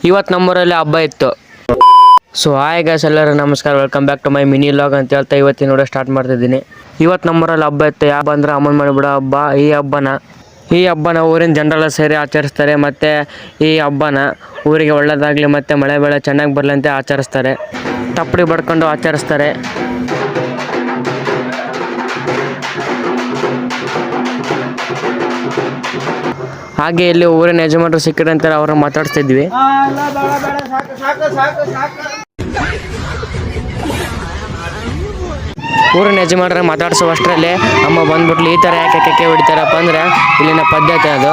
ಇವತ್ತು ನಮ್ಮೂರಲ್ಲಿ ಹಬ್ಬ ಇತ್ತು. ಸೊ ಹಾಯ್ ಗೈಸ್, ಎಲ್ಲರೂ ನಮಸ್ಕಾರ, welcome back to my mini vlog ಅಂತ ಹೇಳ್ತಾ ಇವತ್ತಿನ ನೋಡಿ ಸ್ಟಾರ್ಟ್ ಮಾಡ್ತಿದ್ದೀನಿ. ಇವತ್ತು ನಮ್ಮೂರಲ್ಲಿ ಹಬ್ಬ ಇತ್ತು. ಯಾವ ಬಂದ್ರೆ ಅಮ್ಮನ ಮನೆ ಬಿಡೋ ಹಬ್ಬ. ಈ ಹಬ್ಬನ ಊರಿನ ಜನರೆಲ್ಲ ಸೇರಿ ಆಚರಿಸ್ತಾರೆ. ಮತ್ತು ಈ ಹಬ್ಬನ ಊರಿಗೆ ಒಳ್ಳೆಯದಾಗಲಿ ಮತ್ತು ಮಳೆ ಬೆಳೆ ಚೆನ್ನಾಗಿ ಬರಲಿ ಅಂತ ಆಚರಿಸ್ತಾರೆ. ತಪ್ಪಡಿ ಬಡ್ಕೊಂಡು ಆಚರಿಸ್ತಾರೆ. ಹಾಗೆ ಇಲ್ಲಿ ಊರಿನ ಯಜಮಾನರು ಸಿಕ್ಕಿದಂತೆ ಅವ್ರನ್ನ ಮಾತಾಡ್ತಿದ್ವಿ. ಊರಿನ ಯಜಮಾನರ ಮಾತಾಡಿಸುವಷ್ಟರಲ್ಲಿ ಅಮ್ಮ ಬಂದ್ಬಿಟ್ಲು. ಈ ಥರ ಯಾಕೆ ಕೆಕ್ಕೆ ಹೊಡಿತಾರಪ್ಪ ಅಂದರೆ ಇಲ್ಲಿನ ಪದ್ಧತಿ ಅದು.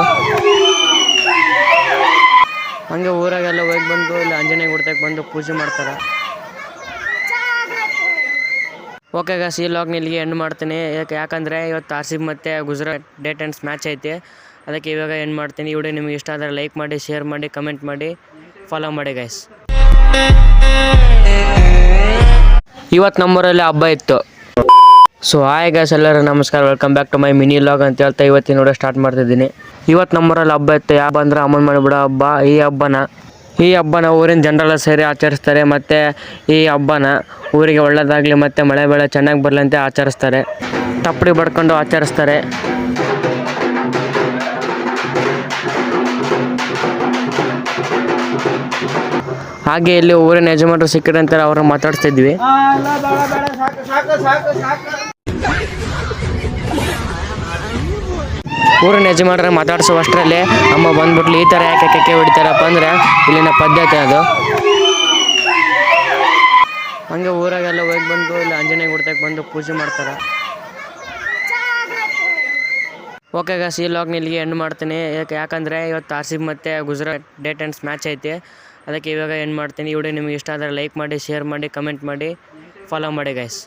ಹಂಗೆ ಊರಾಗೆಲ್ಲ ಹೋಗಿ ಬಂದು ಇಲ್ಲಿ ಆಂಜನೇಯ ಗುಡ್ತಕ್ಕೆ ಬಂದು ಪೂಜೆ ಮಾಡ್ತಾರೆ. ಓಕೆ ಗಾಯ್ಸ್, ಈ ಲಾಗ್ನ ಇಲ್ಲಿಗೆ ಎಂಡ್ ಮಾಡ್ತೀನಿ. ಯಾಕಂದರೆ ಇವತ್ತು RCB ಮತ್ತು ಗುಜರಾತ್ ಟೈಟನ್ಸ್ ಮ್ಯಾಚ್ ಐತೆ. ಅದಕ್ಕೆ ಇವಾಗ ಎಂಡ್ ಮಾಡ್ತೀನಿ. ಈ ವಿಡಿಯೋ ನಿಮಗೆ ಇಷ್ಟ ಆದರೆ ಲೈಕ್ ಮಾಡಿ, ಶೇರ್ ಮಾಡಿ, ಕಮೆಂಟ್ ಮಾಡಿ, ಫಾಲೋ ಮಾಡಿ ಗೈಸ್. ಇವತ್ತು ನಮ್ಮೂರಲ್ಲಿ ಹಬ್ಬ ಇತ್ತು. ಸೊ ಹಾಯ್ ಗೈಸ್, ಎಲ್ಲರೂ ನಮಸ್ಕಾರ, welcome back to my mini vlog ಅಂತ ಹೇಳ್ತಾ ಇವತ್ತಿನ ನೋಡಿ ಸ್ಟಾರ್ಟ್ ಮಾಡ್ತಿದ್ದೀನಿ. ಇವತ್ತು ನಮ್ಮೂರಲ್ಲಿ ಹಬ್ಬ ಇತ್ತು. ಯಾವ ಬಂದ್ರೆ ಅಮ್ಮನ ಮನೆ ಬಿಡೋ ಹಬ್ಬ. ಈ ಹಬ್ಬನ ಊರಿನ ಜನರೆಲ್ಲ ಸೇರಿ ಆಚರಿಸ್ತಾರೆ. ಮತ್ತು ಈ ಹಬ್ಬನ ಊರಿಗೆ ಒಳ್ಳೆಯದಾಗಲಿ ಮತ್ತು ಮಳೆ ಬೆಳೆ ಚೆನ್ನಾಗಿ ಬರಲಿ ಅಂತ ಆಚರಿಸ್ತಾರೆ. ತಪ್ಪಡಿ ಬಡ್ಕೊಂಡು ಆಚರಿಸ್ತಾರೆ. ಹಾಗೆ ಇಲ್ಲಿ ಊರಿನ ಯಜಮಾನರು ಸಿಕ್ಕಿದಂತೆ ಅವ್ರನ್ನ ಮಾತಾಡ್ತಿದ್ವಿ. ಊರಿನ ಯಜಮಾನರ ಮಾತಾಡಿಸುವಷ್ಟರಲ್ಲಿ ಅಮ್ಮ ಬಂದ್ಬಿಟ್ಲು. ಈ ಥರ ಯಾಕೆ ಕೆಕ್ಕೆ ಹೊಡಿತಾರಪ್ಪ ಅಂದರೆ ಇಲ್ಲಿನ ಪದ್ಧತಿ ಅದು. ಹಂಗೆ ಊರಾಗೆಲ್ಲ ಹೋಗಿ ಬಂದು ಇಲ್ಲಿ ಆಂಜನೇಯ ಗುಡ್ತಕ್ಕೆ ಬಂದು ಪೂಜೆ ಮಾಡ್ತಾರೆ. ಓಕೆ ಗಾಯ್ಸ್, ಈ ಲಾಗ್ನ ಇಲ್ಲಿಗೆ ಎಂಡ್ ಮಾಡ್ತೀನಿ. ಯಾಕಂದರೆ ಇವತ್ತು RCB ಮತ್ತು ಗುಜರಾತ್ ಟೈಟನ್ಸ್ ಮ್ಯಾಚ್ ಐತೆ. ಅದಕ್ಕೆ ಇವಾಗ ಎಂಡ್ ಮಾಡ್ತೀನಿ. ಈ ವಿಡಿಯೋ ನಿಮಗೆ ಇಷ್ಟ ಆದರೆ ಲೈಕ್ ಮಾಡಿ, ಶೇರ್ ಮಾಡಿ, ಕಮೆಂಟ್ ಮಾಡಿ, ಫಾಲೋ ಮಾಡಿ ಗೈಸ್.